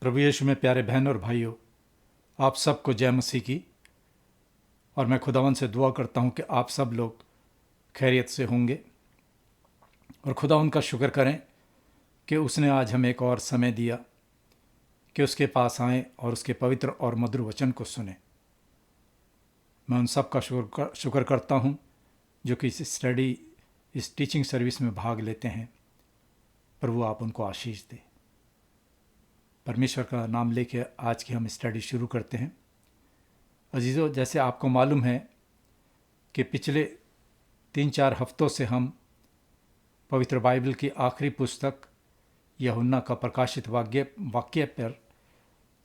प्रभु यीशु में प्यारे बहन और भाइयों, आप सबको जय मसीह की। और मैं खुदावन से दुआ करता हूं कि आप सब लोग खैरियत से होंगे और खुदावन का शुक्र करें कि उसने आज हमें एक और समय दिया कि उसके पास आएं और उसके पवित्र और मधुर वचन को सुने। मैं उन सब का शुक्र करता हूं जो कि इस टीचिंग सर्विस में भाग लेते हैं। प्रभु आप उनको आशीष दे। परमेश्वर का नाम लेके आज की हम स्टडी शुरू करते हैं। अजीज़ों, जैसे आपको मालूम है कि पिछले 3-4 हफ्तों से हम पवित्र बाइबल की आखिरी पुस्तक यूहन्ना का प्रकाशित वाक्य पर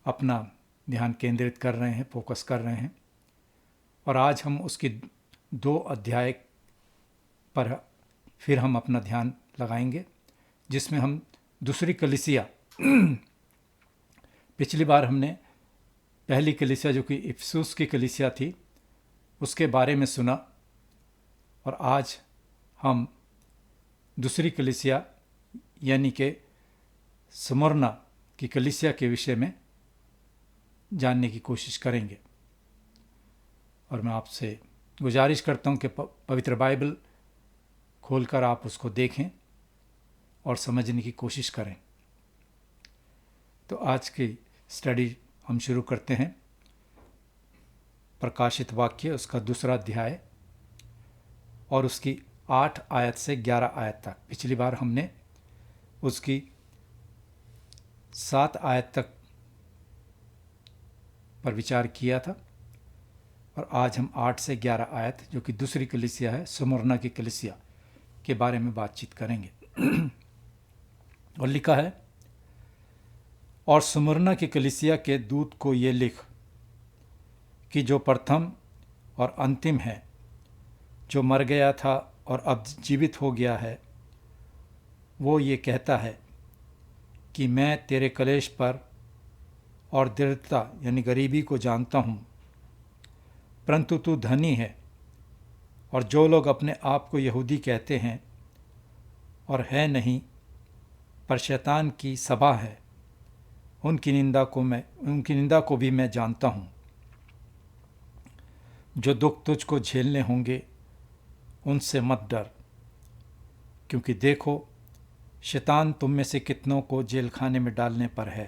अपना ध्यान केंद्रित कर रहे हैं, फोकस कर रहे हैं। और आज हम उसकी 2 अध्याय पर फिर हम अपना ध्यान लगाएंगे, जिसमें हम दूसरी कलीसिया पिछली बार हमने पहली कलीसिया जो कि इफिसुस की कलीसिया थी उसके बारे में सुना, और आज हम दूसरी कलीसिया यानी कि स्मुरना की कलीसिया के विषय में जानने की कोशिश करेंगे। और मैं आपसे गुजारिश करता हूं कि पवित्र बाइबल खोलकर आप उसको देखें और समझने की कोशिश करें। तो आज की स्टडी हम शुरू करते हैं। प्रकाशित वाक्य उसका 2 अध्याय और उसकी 8 आयत से 11 आयत तक। पिछली बार हमने उसकी 7 आयत तक पर विचार किया था, और आज हम 8 से 11 आयत जो कि दूसरी कलीसिया है, स्मुरना की कलीसिया के बारे में बातचीत करेंगे। और लिखा है, और स्मुरना की कलीसिया के दूत को ये लिख कि जो प्रथम और अंतिम है, जो मर गया था और अब जीवित हो गया है, वो ये कहता है कि मैं तेरे कलेश पर और दृढ़ता यानी गरीबी को जानता हूँ, परंतु तू धनी है, और जो लोग अपने आप को यहूदी कहते हैं और है नहीं पर शैतान की सभा है, उनकी निंदा को भी मैं जानता हूँ। जो दुख तुझको झेलने होंगे उनसे मत डर, क्योंकि देखो शैतान तुम में से कितनों को जेल खाने में डालने पर है,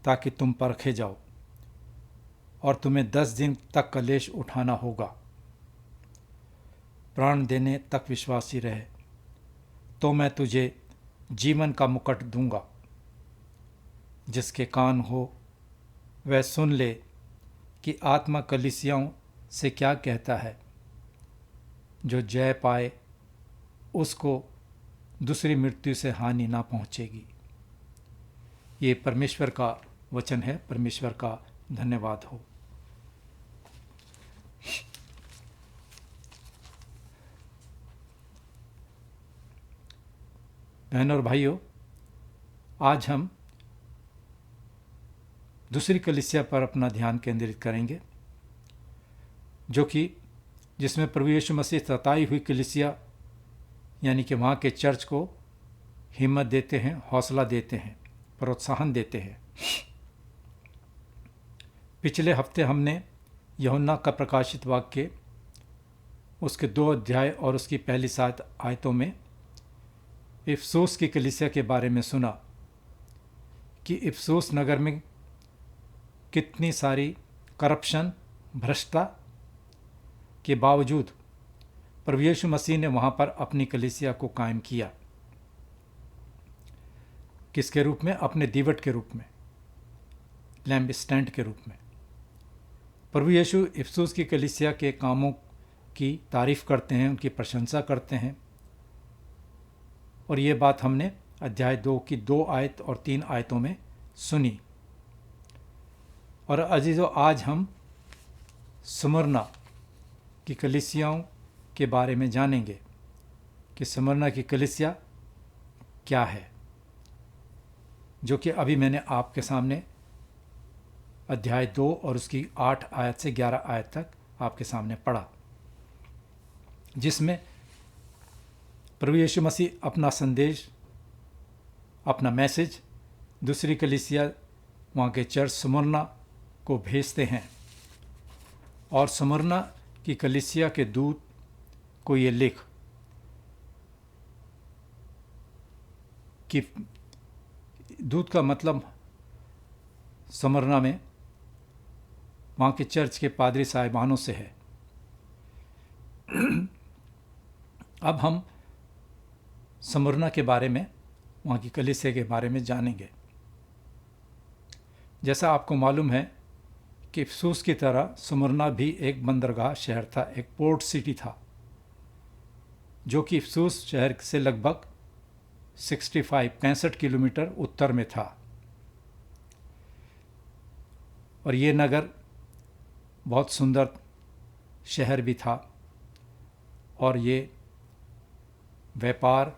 ताकि तुम परखे जाओ, और तुम्हें 10 दिन तक कलेश उठाना होगा। प्राण देने तक विश्वासी रहे, तो मैं तुझे जीवन का मुकुट दूंगा। जिसके कान हो वह सुन ले कि आत्मा कलीसियाओं से क्या कहता है। जो जय पाए उसको दूसरी मृत्यु से हानि ना पहुंचेगी। ये परमेश्वर का वचन है। परमेश्वर का धन्यवाद हो। बहनों और भाइयों, आज हम दूसरी कलीसिया पर अपना ध्यान केंद्रित करेंगे, जो कि जिसमें प्रभु यीशु मसीह सताई हुई कलीसिया यानी कि वहाँ के चर्च को हिम्मत देते हैं, हौसला देते हैं, प्रोत्साहन देते हैं। पिछले हफ्ते हमने यूहन्ना का प्रकाशित वाक्य उसके 2 अध्याय और उसकी पहली 7 आयतों में इफिसुस की कलीसिया के बारे में सुना कि इफिसुस नगर में कितनी सारी करप्शन, भ्रष्टता के बावजूद प्रभु यीशु मसीह ने वहाँ पर अपनी कलीसिया को कायम किया। किसके रूप में? अपने दीवट के रूप में, लैम्प स्टैंड के रूप में। प्रभु यीशु इफिसुस की कलीसिया के कामों की तारीफ करते हैं, उनकी प्रशंसा करते हैं। और ये बात हमने अध्याय 2 की 2 आयत और 3 आयतों में सुनी। और अजीज़ों, आज हम स्मुरना की कलीसियाओं के बारे में जानेंगे कि स्मुरना की कलीसिया क्या है, जो कि अभी मैंने आपके सामने अध्याय 2 और उसकी 8 आयत से 11 आयत तक आपके सामने पढ़ा, जिसमें प्रभु यीशु मसीह अपना संदेश, अपना मैसेज दूसरी कलीसिया वहाँ के चर्च स्मुरना को भेजते हैं और स्मुरना की कलीसिया के दूत को ये लिख कि दूत का मतलब स्मुरना में वहाँ के चर्च के पादरी साहिबानों से है। अब हम स्मुरना के बारे में, वहाँ की कलीसिया के बारे में जानेंगे। जैसा आपको मालूम है कि इफिसुस की तरह स्मुरना भी एक बंदरगाह शहर था, एक पोर्ट सिटी था, जो कि इफिसुस शहर से लगभग 65 किलोमीटर उत्तर में था। और ये नगर बहुत सुंदर शहर भी था और ये व्यापार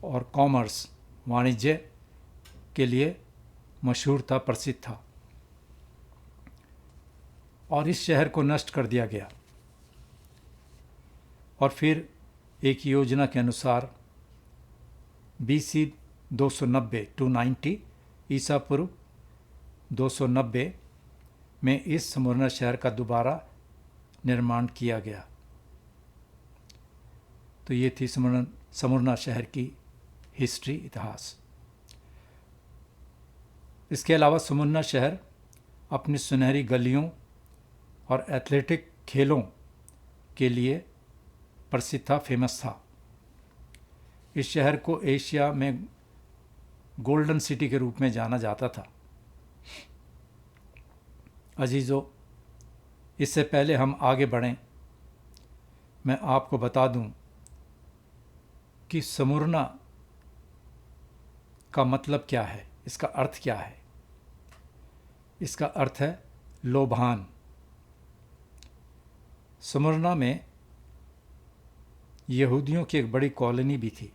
और कॉमर्स, वाणिज्य के लिए मशहूर था, प्रसिद्ध था। और इस शहर को नष्ट कर दिया गया और फिर एक योजना के अनुसार BC 290 ईसा पूर्व 290 में इस स्मुरना शहर का दोबारा निर्माण किया गया। तो ये थी स्मुरना शहर की हिस्ट्री, इतिहास। इसके अलावा स्मुरना शहर अपनी सुनहरी गलियों और एथलेटिक खेलों के लिए प्रसिद्ध था, फेमस था। इस शहर को एशिया में गोल्डन सिटी के रूप में जाना जाता था। अजीज़ों, इससे पहले हम आगे बढ़ें, मैं आपको बता दूं कि स्मुरना का मतलब क्या है, इसका अर्थ क्या है। इसका अर्थ है लोभान। स्मुरना में यहूदियों की एक बड़ी कॉलोनी भी थी,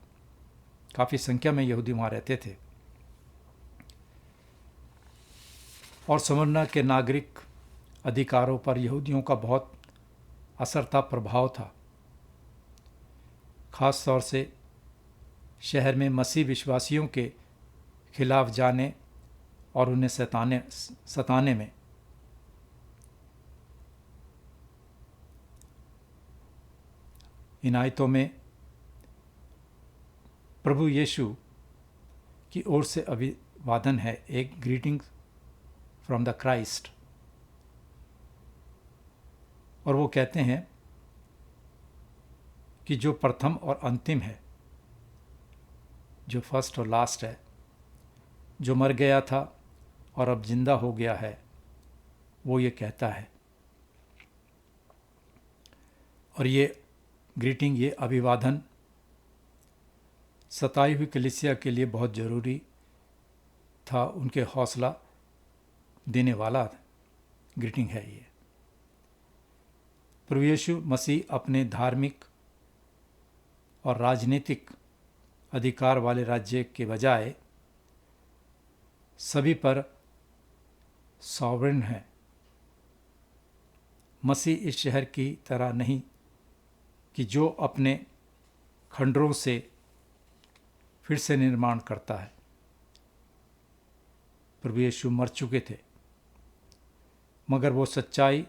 काफ़ी संख्या में यहूदी वहाँ रहते थे और स्मुरना के नागरिक अधिकारों पर यहूदियों का बहुत असर था, प्रभाव था। ख़ास तौर से शहर में मसीह विश्वासियों के खिलाफ जाने और उन्हें सताने में। इन आयतों में प्रभु यीशु की ओर से अभिवादन है, एक ग्रीटिंग फ्रॉम द क्राइस्ट। और वो कहते हैं कि जो प्रथम और अंतिम है, जो फर्स्ट और लास्ट है, जो मर गया था और अब जिंदा हो गया है, वो ये कहता है। और ये ग्रीटिंग, ये अभिवादन सताई हुई कलीसिया के लिए बहुत ज़रूरी था, उनके हौसला देने वाला ग्रीटिंग है ये। प्रभु यीशु मसीह अपने धार्मिक और राजनीतिक अधिकार वाले राज्य के बजाय सभी पर सॉवरेन है। मसीह इस शहर की तरह नहीं कि जो अपने खंडरों से फिर से निर्माण करता है। प्रभु यीशु मर चुके थे, मगर वो सच्चाई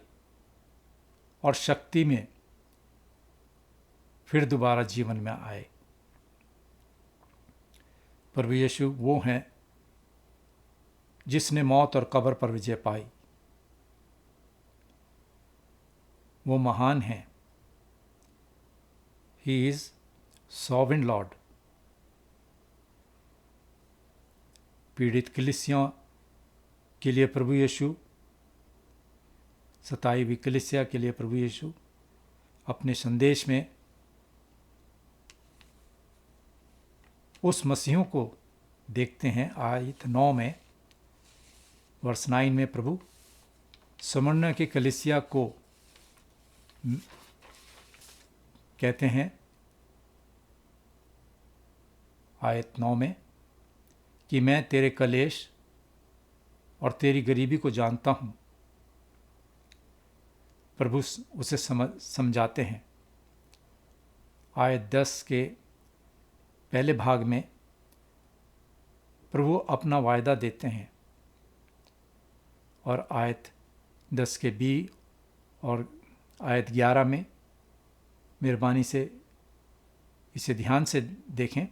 और शक्ति में फिर दोबारा जीवन में आए। प्रभु यीशु वो हैं जिसने मौत और कब्र पर विजय पाई। वो महान हैं। He is sovereign Lord. पीड़ित कलीसिया के लिए प्रभु यीशु, सताई हुई कलीसिया के लिए प्रभु यीशु अपने संदेश में उस मसीहों को देखते हैं। आयत 9 में, वर्ष 9 में प्रभु स्मुरना की कलीसिया को कहते हैं, आयत 9 में, कि मैं तेरे कलेश और तेरी गरीबी को जानता हूँ। प्रभु उसे समझाते हैं। आयत 10 के पहले भाग में प्रभु अपना वायदा देते हैं और आयत 10 के बी और आयत 11 में मेहरबानी से इसे ध्यान से देखें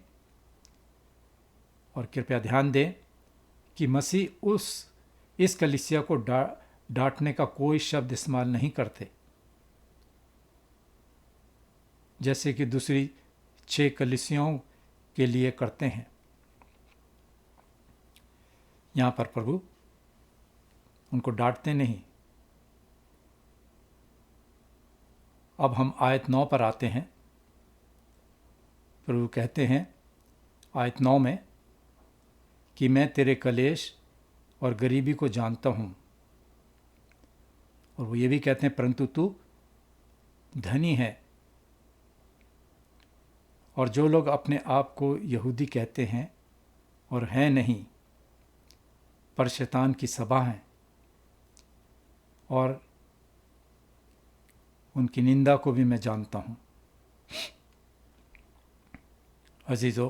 और कृपया ध्यान दें कि मसीह इस कलीसिया को डांटने का कोई शब्द इस्तेमाल नहीं करते, जैसे कि दूसरी 6 कलीसियाओं के लिए करते हैं। यहाँ पर प्रभु उनको डांटते नहीं। अब हम आयत 9 पर आते हैं। प्रभु कहते हैं आयत 9 में कि मैं तेरे कलेश और गरीबी को जानता हूँ। और वो ये भी कहते हैं परंतु तू धनी है। और जो लोग अपने आप को यहूदी कहते हैं और हैं नहीं, पर शैतान की सभा हैं, और उनकी निंदा को भी मैं जानता हूँ। अजीजों,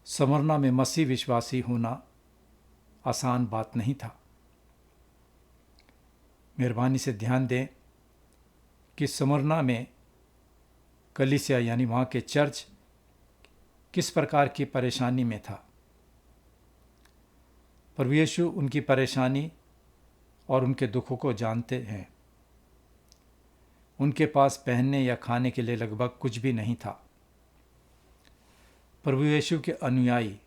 स्मरना में मसीह विश्वासी होना आसान बात नहीं था। मेहरबानी से ध्यान दें कि स्मरना में कलीसिया यानी वहाँ के चर्च किस प्रकार की परेशानी में था। प्रभु यीशु उनकी परेशानी और उनके दुखों को जानते हैं। उनके पास पहनने या खाने के लिए लगभग कुछ भी नहीं था। प्रभु यीशु के अनुयायी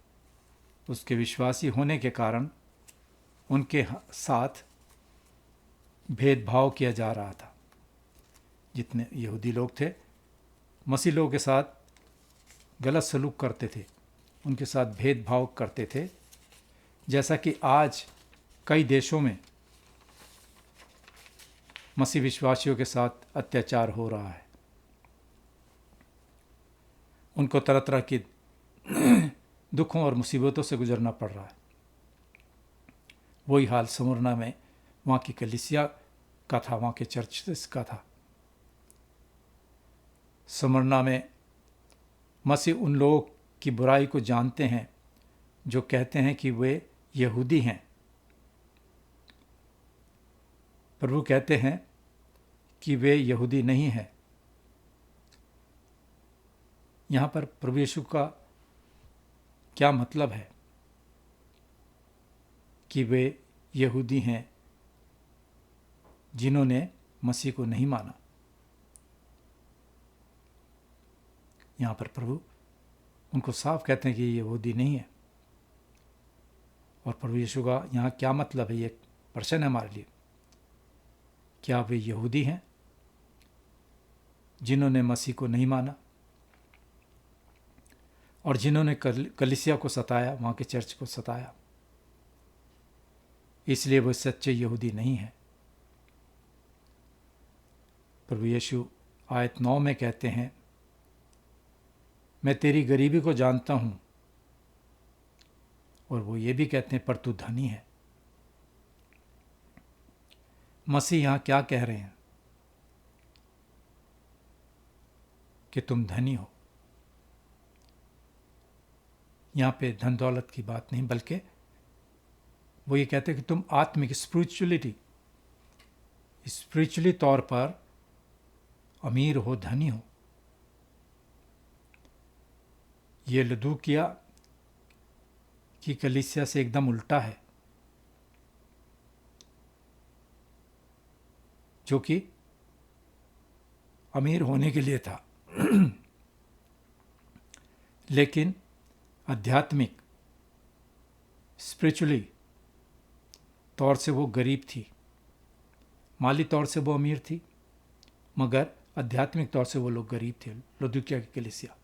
उसके विश्वासी होने के कारण उनके साथ भेदभाव किया जा रहा था। जितने यहूदी लोग थे मसीह लोगों के साथ गलत सलूक करते थे, उनके साथ भेदभाव करते थे, जैसा कि आज कई देशों में मसीह विश्वासियों के साथ अत्याचार हो रहा है। उनको तरह तरह की दुखों और मुसीबतों से गुजरना पड़ रहा है। वही हाल स्मुरना में वहाँ की कलीसिया का था, वहाँ के चर्च का था। स्मुरना में मसीह उन लोगों की बुराई को जानते हैं जो कहते हैं कि वे यहूदी हैं। प्रभु कहते हैं कि वे यहूदी नहीं हैं। यहाँ पर प्रभु यीशु का क्या मतलब है कि वे यहूदी हैं जिन्होंने मसीह को नहीं माना? यहाँ पर प्रभु उनको साफ कहते हैं कि ये यहूदी नहीं है। और प्रभु यीशु का यहाँ क्या मतलब है, ये प्रश्न है हमारे लिए। क्या वे यहूदी हैं जिन्होंने मसीह को नहीं माना और जिन्होंने कलीसिया को सताया, वहाँ के चर्च को सताया, इसलिए वे सच्चे यहूदी नहीं हैं? प्रभु यीशु आयत 9 में कहते हैं मैं तेरी गरीबी को जानता हूँ। और वो ये भी कहते हैं पर तू धनी है। मसीह यहाँ क्या कह रहे हैं कि तुम धनी हो। यहाँ पे धन दौलत की बात नहीं, बल्कि वो ये कहते हैं कि तुम आत्मिक स्पिरिचुअली तौर पर अमीर हो, धनी हो। ये लदूकिया की कलीसिया से एकदम उल्टा है, जो कि अमीर होने के लिए था लेकिन आध्यात्मिक स्पिरिचुअली तौर से वो गरीब थी। माली तौर से वो अमीर थी, मगर आध्यात्मिक तौर से वो लोग गरीब थे, लदूकिया की कलीसिया।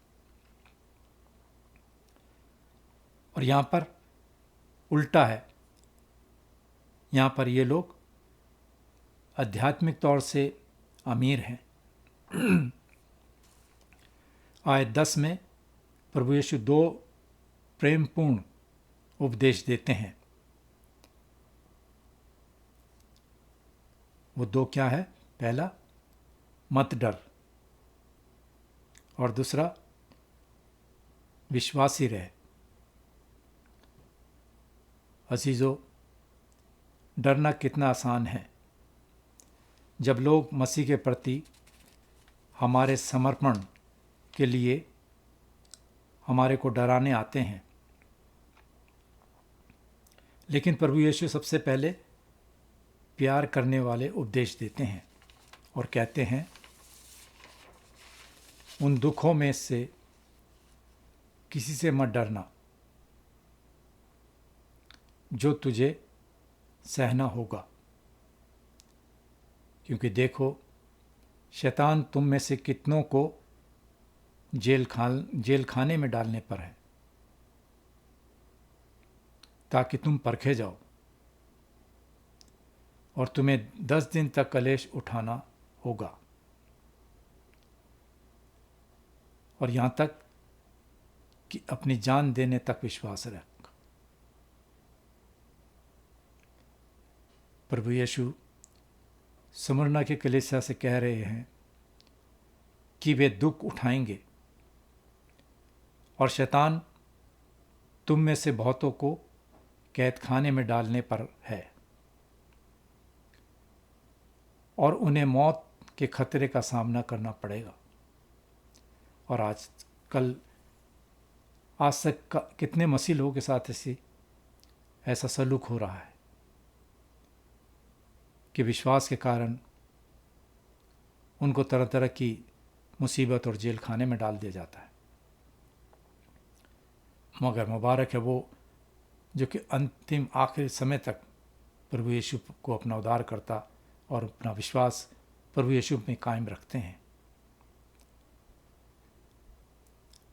और यहाँ पर उल्टा है। यहाँ पर ये लोग आध्यात्मिक तौर से अमीर हैं। आयत 10 में प्रभु यीशु 2 प्रेमपूर्ण उपदेश देते हैं। वो 2 क्या है? पहला, मत डर, और दूसरा, विश्वासी रहे। अजीजों, डरना कितना आसान है जब लोग मसीह के प्रति हमारे समर्पण के लिए हमारे को डराने आते हैं। लेकिन प्रभु यीशु सबसे पहले प्यार करने वाले उपदेश देते हैं और कहते हैं, उन दुखों में से किसी से मत डरना जो तुझे सहना होगा, क्योंकि देखो शैतान तुम में से कितनों को जेल खाने में डालने पर है, ताकि तुम परखे जाओ, और तुम्हें 10 दिन तक कलेश उठाना होगा। और यहाँ तक कि अपनी जान देने तक विश्वास रख। प्रभु यीशु स्मुरना के कलीसिया से कह रहे हैं कि वे दुख उठाएंगे और शैतान तुम में से बहुतों को कैद खाने में डालने पर है और उन्हें मौत के खतरे का सामना करना पड़ेगा। और आज तक कितने मसीह लोगों के साथ ऐसा सलूक हो रहा है कि विश्वास के कारण उनको तरह तरह की मुसीबत और जेल खाने में डाल दिया जाता है। मगर मुबारक है वो जो कि अंतिम आखिरी समय तक प्रभु यीशु को अपना उद्धार करता और अपना विश्वास प्रभु यीशु में कायम रखते हैं।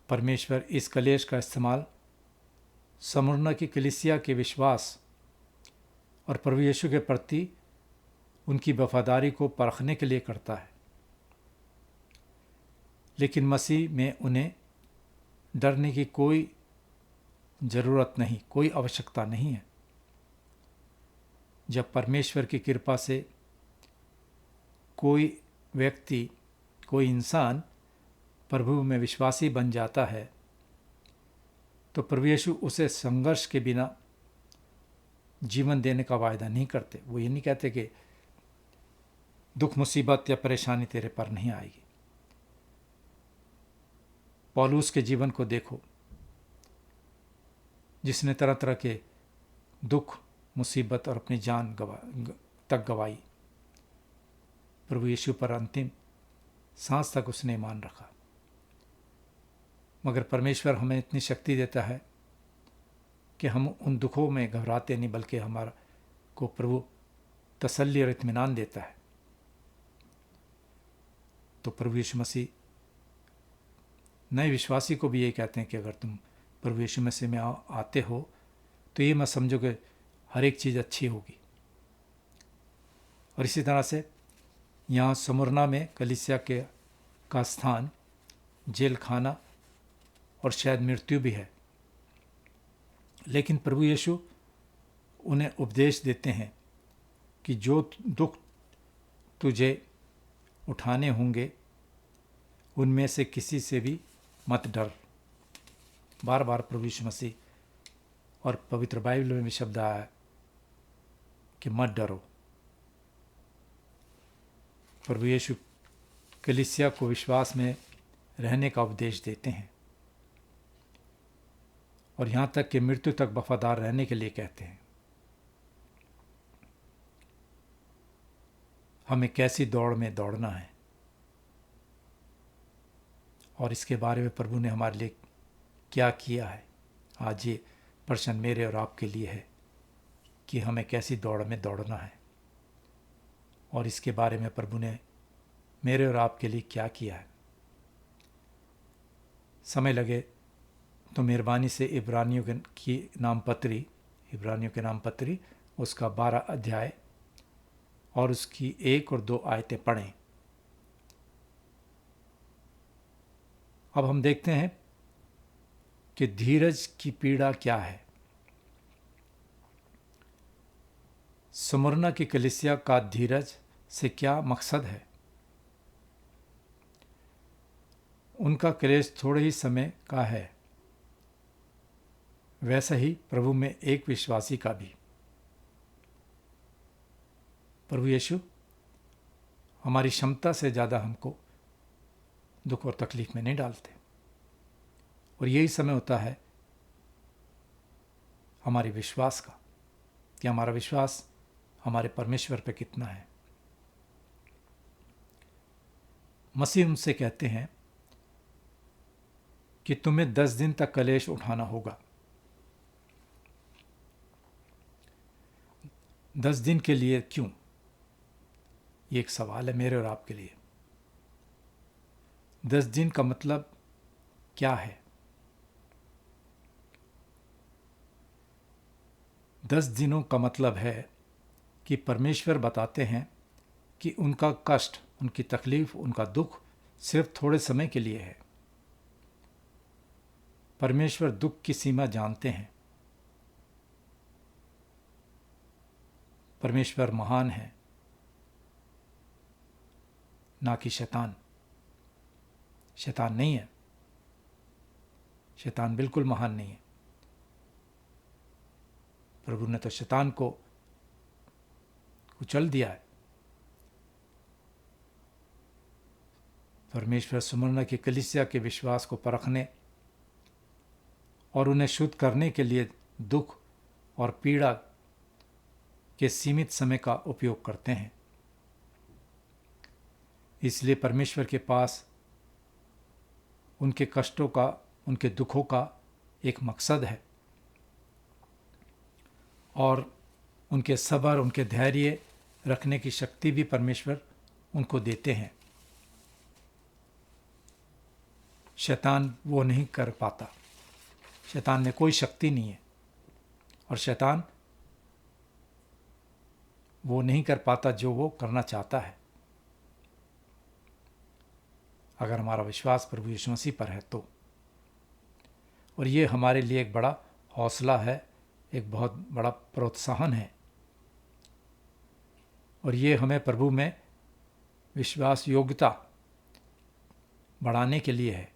परमेश्वर इस कलेश का इस्तेमाल स्मुरना की कलीसिया के विश्वास और प्रभु यीशु के प्रति उनकी वफादारी को परखने के लिए करता है। लेकिन मसीह में उन्हें डरने की कोई ज़रूरत नहीं, कोई आवश्यकता नहीं है। जब परमेश्वर की कृपा से कोई व्यक्ति, कोई इंसान प्रभु में विश्वासी बन जाता है तो प्रभु यीशु उसे संघर्ष के बिना जीवन देने का वायदा नहीं करते। वो ये नहीं कहते कि दुख मुसीबत या परेशानी तेरे पर नहीं आएगी। पौलुस के जीवन को देखो, जिसने तरह तरह के दुख मुसीबत और अपनी जान तक गवाई। प्रभु यीशु पर अंतिम सांस तक उसने ईमान रखा। मगर परमेश्वर हमें इतनी शक्ति देता है कि हम उन दुखों में घबराते नहीं, बल्कि हमारा को प्रभु तसल्ली और इत्मीनान देता है। तो प्रभु यीशु मसीह नए विश्वासी को भी ये कहते हैं कि अगर तुम प्रभु यीशु मसीह में आते हो तो ये मत समझो कि हर एक चीज़ अच्छी होगी। और इसी तरह से यहाँ स्मुरना में कलीसिया का स्थान जेल खाना और शायद मृत्यु भी है। लेकिन प्रभु यीशु उन्हें उपदेश देते हैं कि जो दुख तुझे उठाने होंगे उनमें से किसी से भी मत डर। बार बार प्रभु यीशु मसीह और पवित्र बाइबल में भी शब्द आया है कि मत डरो। प्रभु यीशु कलीसिया को विश्वास में रहने का उपदेश देते हैं और यहाँ तक कि मृत्यु तक वफादार रहने के लिए कहते हैं। हमें कैसी दौड़ में दौड़ना है और इसके बारे में प्रभु ने हमारे लिए क्या किया है। आज ये प्रश्न मेरे और आपके लिए है कि हमें कैसी दौड़ में दौड़ना है और इसके बारे में प्रभु ने मेरे और आपके लिए क्या किया है। समय लगे तो मेहरबानी से इब्रानियों के नाम पत्री उसका 12 अध्याय और उसकी 1 और 2 आयतें पढ़ें। अब हम देखते हैं कि धीरज की पीड़ा क्या है। स्मुरना की कलीसिया का धीरज से क्या मकसद है। उनका क्लेश थोड़े ही समय का है, वैसा ही प्रभु में एक विश्वासी का भी। प्रभु यीशु हमारी क्षमता से ज़्यादा हमको दुख और तकलीफ में नहीं डालते। और यही समय होता है हमारे विश्वास का, कि हमारा विश्वास हमारे परमेश्वर पे कितना है। मसीह उनसे कहते हैं कि तुम्हें 10 दिन तक कलेश उठाना होगा। 10 दिन के लिए क्यों? ये एक सवाल है मेरे और आपके लिए। 10 दिन का मतलब क्या है? 10 दिनों का मतलब है कि परमेश्वर बताते हैं कि उनका कष्ट, उनकी तकलीफ, उनका दुख सिर्फ थोड़े समय के लिए है। परमेश्वर दुख की सीमा जानते हैं। परमेश्वर महान है, ना कि शैतान। शैतान नहीं है, शैतान बिल्कुल महान नहीं है। प्रभु ने तो शैतान को कुचल दिया है। परमेश्वर स्मुरना की कलीसिया के विश्वास को परखने और उन्हें शुद्ध करने के लिए दुख और पीड़ा के सीमित समय का उपयोग करते हैं। इसलिए परमेश्वर के पास उनके कष्टों का, उनके दुखों का एक मकसद है, और उनके सब्र, उनके धैर्य रखने की शक्ति भी परमेश्वर उनको देते हैं। शैतान वो नहीं कर पाता। शैतान में कोई शक्ति नहीं है, और शैतान वो नहीं कर पाता जो वो करना चाहता है, अगर हमारा विश्वास प्रभु यीशु मसीह पर है तो। और ये हमारे लिए एक बड़ा हौसला है, एक बहुत बड़ा प्रोत्साहन है, और ये हमें प्रभु में विश्वास योग्यता बढ़ाने के लिए है,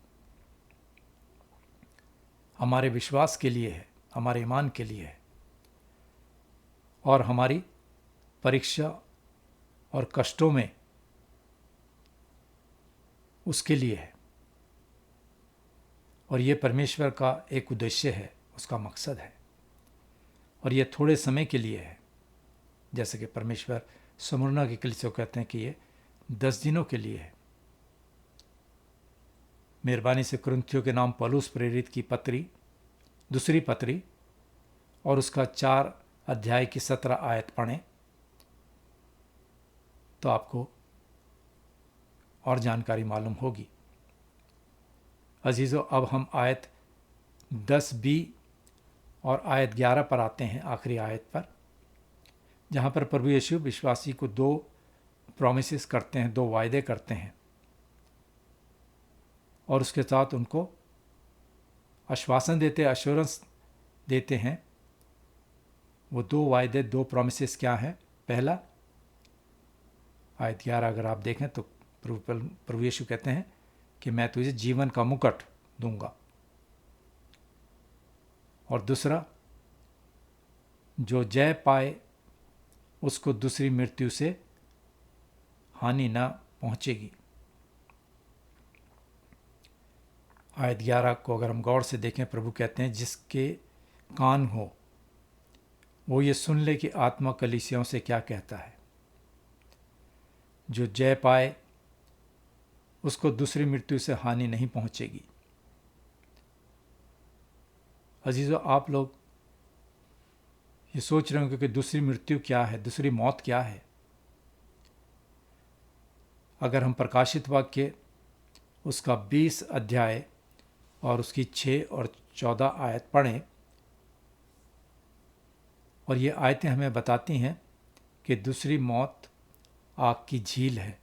हमारे विश्वास के लिए है, हमारे ईमान के लिए है, और हमारी परीक्षा और कष्टों में उसके लिए है। और ये परमेश्वर का एक उद्देश्य है, उसका मकसद है, और ये थोड़े समय के लिए है। जैसे कि परमेश्वर स्मुरना की कलीसिया को कहते हैं कि ये 10 दिनों के लिए है। मेहरबानी से कुरिन्थियों के नाम पौलुस प्रेरित की पत्री, दूसरी पत्री, और उसका 4 अध्याय की 17 आयत पढ़ें तो आपको और जानकारी मालूम होगी। अजीज़ों, अब हम आयत 10b और आयत 11 पर आते हैं, आखिरी आयत पर, जहाँ पर प्रभु यीशु विश्वासी को 2 प्रॉमिसेस करते हैं, 2 वायदे करते हैं, और उसके साथ उनको आश्वासन देते, अश्योरेंस देते हैं। वो 2 वायदे, 2 प्रॉमिसेस क्या हैं? पहला, आयत 11 अगर आप देखें तो प्रभु यीशु कहते हैं कि मैं तुझे जीवन का मुकुट दूंगा। और दूसरा, जो जय पाए उसको दूसरी मृत्यु से हानि ना पहुंचेगी। आयत 11 को अगर हम गौर से देखें, प्रभु कहते हैं जिसके कान हो वो ये सुन ले कि आत्मा कलीसियाओं से क्या कहता है। जो जय पाए उसको दूसरी मृत्यु से हानि नहीं पहुंचेगी। अजीजों, आप लोग ये सोच रहे होंगे कि दूसरी मृत्यु क्या है, दूसरी मौत क्या है। अगर हम प्रकाशित वाक्य उसका 20 अध्याय और उसकी 6 और 14 आयत पढ़ें, और ये आयतें हमें बताती हैं कि दूसरी मौत आग की झील है।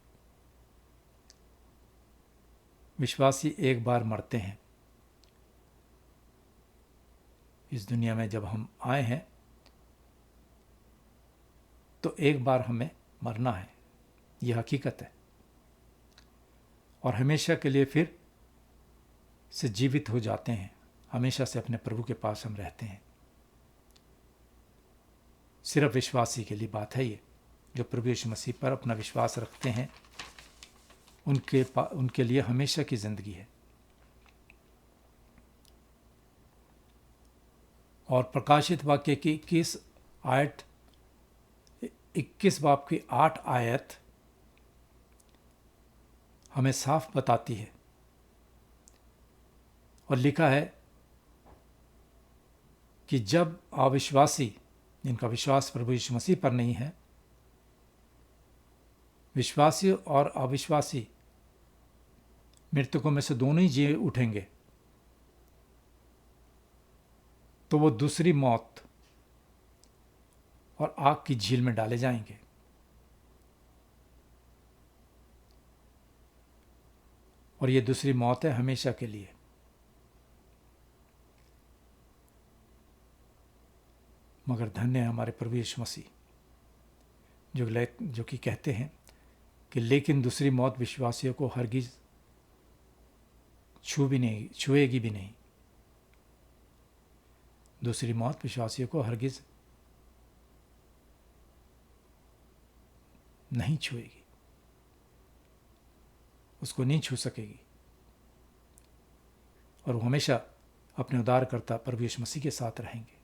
विश्वासी एक बार मरते हैं। इस दुनिया में जब हम आए हैं तो एक बार हमें मरना है, यह हकीकत है, और हमेशा के लिए फिर से जीवित हो जाते हैं। हमेशा से अपने प्रभु के पास हम रहते हैं। सिर्फ विश्वासी के लिए बात है ये। जो प्रभु यीशु मसीह पर अपना विश्वास रखते हैं, उनके लिए हमेशा की ज़िंदगी है। और प्रकाशित वाक्य की 21 बाब की 8 आयत हमें साफ बताती है और लिखा है कि जब अविश्वासी, जिनका विश्वास प्रभु यीशु मसीह पर नहीं है, विश्वासी और अविश्वासी मृतकों में से दोनों ही जी उठेंगे, तो वो दूसरी मौत और आग की झील में डाले जाएंगे। और ये दूसरी मौत है हमेशा के लिए। मगर धन्य है हमारे प्रभु यीशु मसीह जो कि कहते हैं कि लेकिन दूसरी मौत विश्वासियों को हरगिज छुएगी भी नहीं। दूसरी मौत विश्वासियों को हरगिज नहीं छुएगी, उसको नहीं छू सकेगी। और वो हमेशा अपने उद्धारकर्ता प्रभु यीशु मसीह के साथ रहेंगे।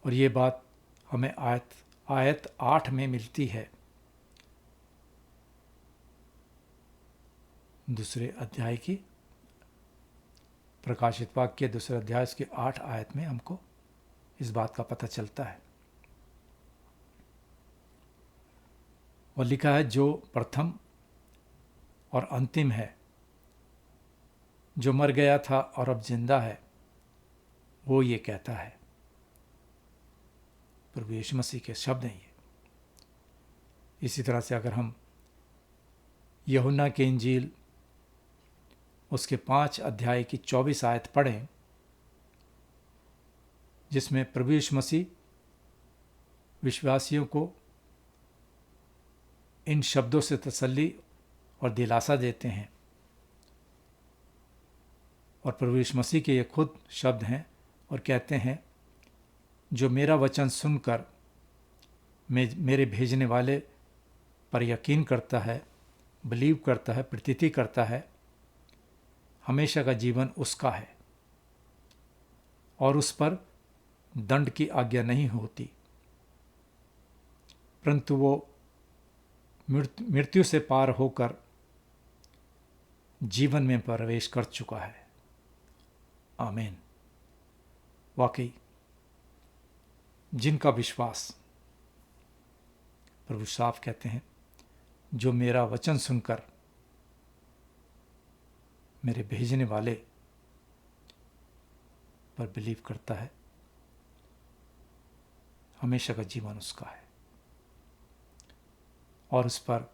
और ये बात हमें आयत 8 में मिलती है, दूसरे अध्याय की, प्रकाशित वाक्य दूसरे अध्याय की 8 आयत में हमको इस बात का पता चलता है। और लिखा है, जो प्रथम और अंतिम है, जो मर गया था और अब जिंदा है, वो ये कहता है। प्रभु यीशु मसीह के शब्द हैं ये। इसी तरह से अगर हम यूहन्ना के इंजील उसके 5 अध्याय की 24 आयत पढ़ें, जिसमें प्रभु यीशु मसीह विश्वासियों को इन शब्दों से तसल्ली और दिलासा देते हैं। और प्रभु यीशु मसीह के ये खुद शब्द हैं और कहते हैं, जो मेरा वचन सुनकर मेरे भेजने वाले पर यकीन करता है, बिलीव करता है, प्रतीति करता है, हमेशा का जीवन उसका है और उस पर दंड की आज्ञा नहीं होती, परंतु वो मृत्यु से पार होकर जीवन में प्रवेश कर चुका है। आमीन। वाकई जिनका विश्वास, प्रभु साफ कहते हैं, जो मेरा वचन सुनकर मेरे भेजने वाले पर बिलीव करता है, हमेशा का जीवन उसका है और उस पर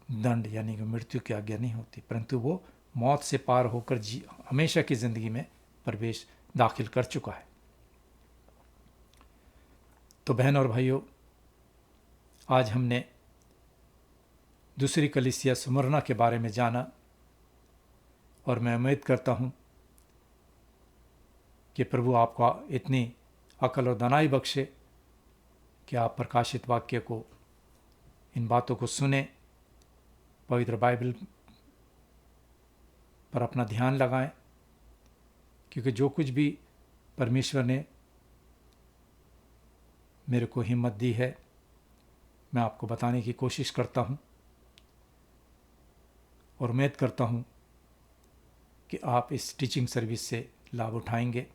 दंड यानी कि मृत्यु की आज्ञा नहीं होती, परंतु वो मौत से पार होकर हमेशा की जिंदगी में प्रवेश दाखिल कर चुका है। तो बहन और भाइयों, आज हमने दूसरी कलीसिया स्मुरना के बारे में जाना और मैं उम्मीद करता हूँ कि प्रभु आपको इतनी अकल और दानाई बख्शे कि आप प्रकाशित वाक्य को, इन बातों को सुने, पवित्र बाइबल पर अपना ध्यान लगाएं, क्योंकि जो कुछ भी परमेश्वर ने मेरे को हिम्मत दी है, मैं आपको बताने की कोशिश करता हूं और उम्मीद करता हूं कि आप इस टीचिंग सर्विस से लाभ उठाएंगे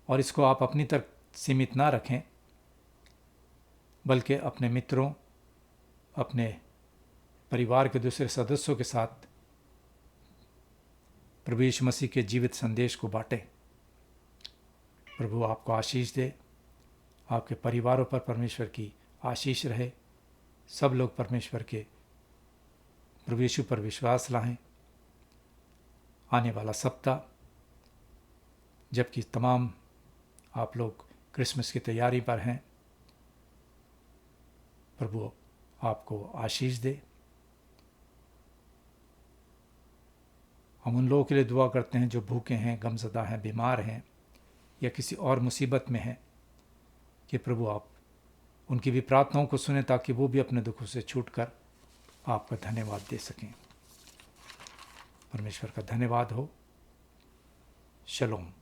और इसको आप अपनी तक सीमित ना रखें, बल्कि अपने मित्रों, अपने परिवार के दूसरे सदस्यों के साथ प्रभु यीशु मसीह के जीवित संदेश को बांटें। प्रभु आपको आशीष दे, आपके परिवारों पर परमेश्वर की आशीष रहे। सब लोग परमेश्वर के प्रभु यीशु पर विश्वास लाएं। आने वाला सप्ताह, जबकि तमाम आप लोग क्रिसमस की तैयारी पर हैं, प्रभु आपको आशीष दे। हम उन लोगों के लिए दुआ करते हैं जो भूखे हैं, गमज़दा हैं, बीमार हैं या किसी और मुसीबत में हैं, कि कि प्रभु आप उनकी भी प्रार्थनाओं को सुने ताकि वो भी अपने दुखों से छूटकर आपका धन्यवाद दे सकें। परमेश्वर का धन्यवाद हो। शलोम।